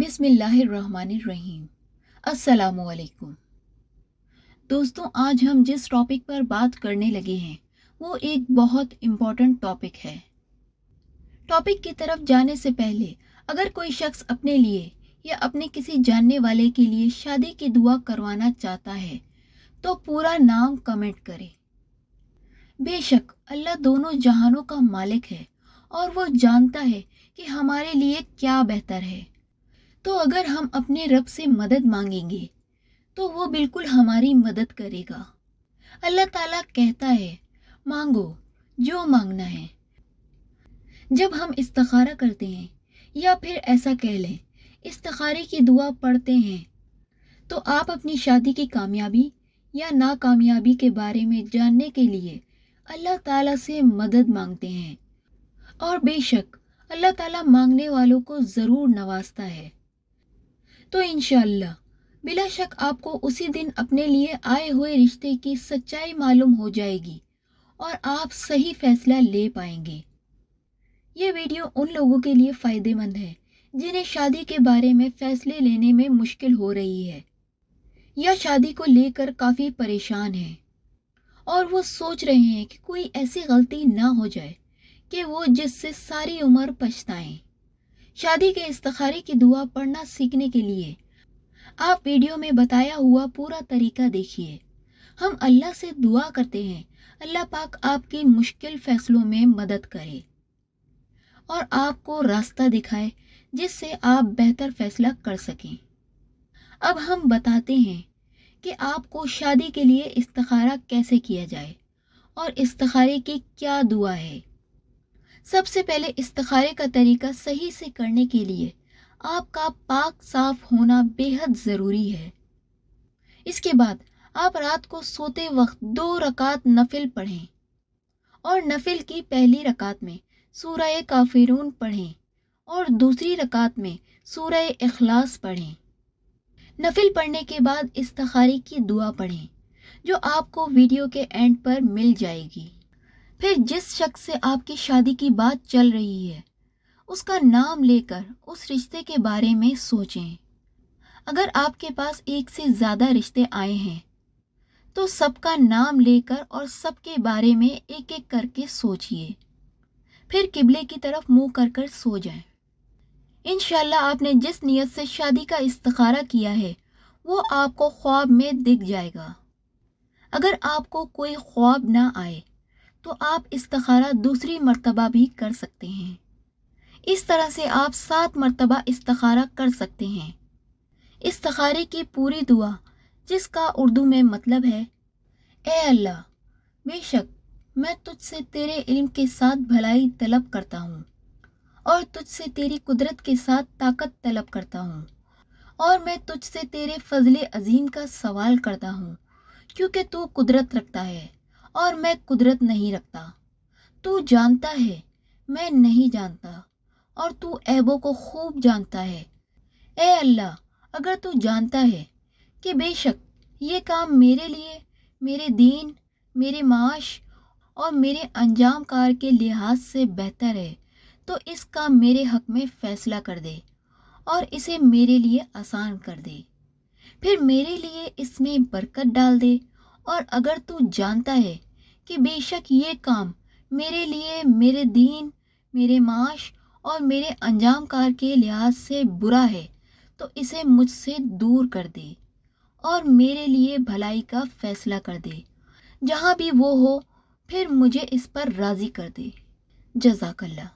बिस्मिल्लाहिर्रहमानिर्रहीम। अस्सलामुअलैकुम। दोस्तों, आज हम जिस टॉपिक पर बात करने लगे हैं वो एक बहुत इम्पोर्टेंट टॉपिक है। टॉपिक की तरफ जाने से पहले अगर कोई शख्स अपने लिए या अपने किसी जानने वाले के लिए शादी की दुआ करवाना चाहता है तो पूरा नाम कमेंट करे। बेशक अल्लाह दोनों जहानों का मालिक है और वो जानता है कि हमारे लिए क्या बेहतर है। तो अगर हम अपने रब से मदद मांगेंगे तो वो बिल्कुल हमारी मदद करेगा। अल्लाह ताला कहता है, मांगो जो मांगना है। जब हम इस्तिखारा करते हैं या फिर ऐसा कह लें इस्तिखारे की दुआ पढ़ते हैं तो आप अपनी शादी की कामयाबी या नाकामयाबी के बारे में जानने के लिए अल्लाह ताला से मदद मांगते हैं। और बेशक अल्लाह ताला मांगने वालों को ज़रूर नवाजता है। तो इंशाअल्लाह बिला शक आपको उसी दिन अपने लिए आए हुए रिश्ते की सच्चाई मालूम हो जाएगी और आप सही फैसला ले पाएंगे। ये वीडियो उन लोगों के लिए फ़ायदेमंद है जिन्हें शादी के बारे में फ़ैसले लेने में मुश्किल हो रही है या शादी को लेकर काफ़ी परेशान हैं और वो सोच रहे हैं कि कोई ऐसी गलती ना हो जाए कि वो जिससे सारी उम्र पछताएं। शादी के इस्तिखारे की दुआ पढ़ना सीखने के लिए आप वीडियो में बताया हुआ पूरा तरीका देखिए। हम अल्लाह से दुआ करते हैं अल्लाह पाक आपकी मुश्किल फैसलों में मदद करे और आपको रास्ता दिखाए जिससे आप बेहतर फैसला कर सकें। अब हम बताते हैं कि आपको शादी के लिए इस्तिखारा कैसे किया जाए और इस्तिखारे की क्या दुआ है। सबसे पहले इस्तिखारे का तरीका सही से करने के लिए आपका पाक साफ होना बेहद ज़रूरी है। इसके बाद आप रात को सोते वक्त 2 रकात नफिल पढ़ें और नफिल की पहली रकात में सूरह काफिरून पढ़ें और दूसरी रकात में सूरह इखलास पढ़ें। नफिल पढ़ने के बाद इस्तिखारे की दुआ पढ़ें जो आपको वीडियो के एंड पर मिल जाएगी। फिर जिस शख्स से आपकी शादी की बात चल रही है उसका नाम लेकर उस रिश्ते के बारे में सोचें। अगर आपके पास एक से ज़्यादा रिश्ते आए हैं तो सबका नाम लेकर और सबके बारे में एक एक करके सोचिए। फिर किबले की तरफ मुंह कर सो जाएं। इंशाल्लाह आपने जिस नियत से शादी का इस्तिखारा किया है वो आपको ख्वाब में दिख जाएगा। अगर आपको कोई ख्वाब ना आए तो आप इस्तिखारा दूसरी मर्तबा भी कर सकते हैं। इस तरह से आप 7 मर्तबा इस्तिखारा कर सकते हैं। इस्तिखारे की पूरी दुआ जिसका उर्दू में मतलब है, ए अल्लाह, बेशक मैं तुझसे तेरे इल्म के साथ भलाई तलब करता हूँ और तुझसे तेरी कुदरत के साथ ताकत तलब करता हूँ और मैं तुझसे तेरे फजले अजीम का सवाल करता हूँ क्योंकि तू कुदरत रखता है और मैं कुदरत नहीं रखता। तू जानता है, मैं नहीं जानता और तू ऐबों को खूब जानता है। ए अल्लाह, अगर तू जानता है कि बेशक ये काम मेरे लिए, मेरे दीन, मेरे माश और मेरे अंजाम कार के लिहाज से बेहतर है तो इस काम मेरे हक में फ़ैसला कर दे और इसे मेरे लिए आसान कर दे। फिर मेरे लिए इसमें बरकत डाल दे। और अगर तू जानता है कि बेशक ये काम मेरे लिए, मेरे दीन, मेरे माश और मेरे अंजाम कार के लिहाज से बुरा है तो इसे मुझसे दूर कर दे और मेरे लिए भलाई का फ़ैसला कर दे। जहाँ भी वो हो फिर मुझे इस पर राज़ी कर दे। जज़ाकल्लाह।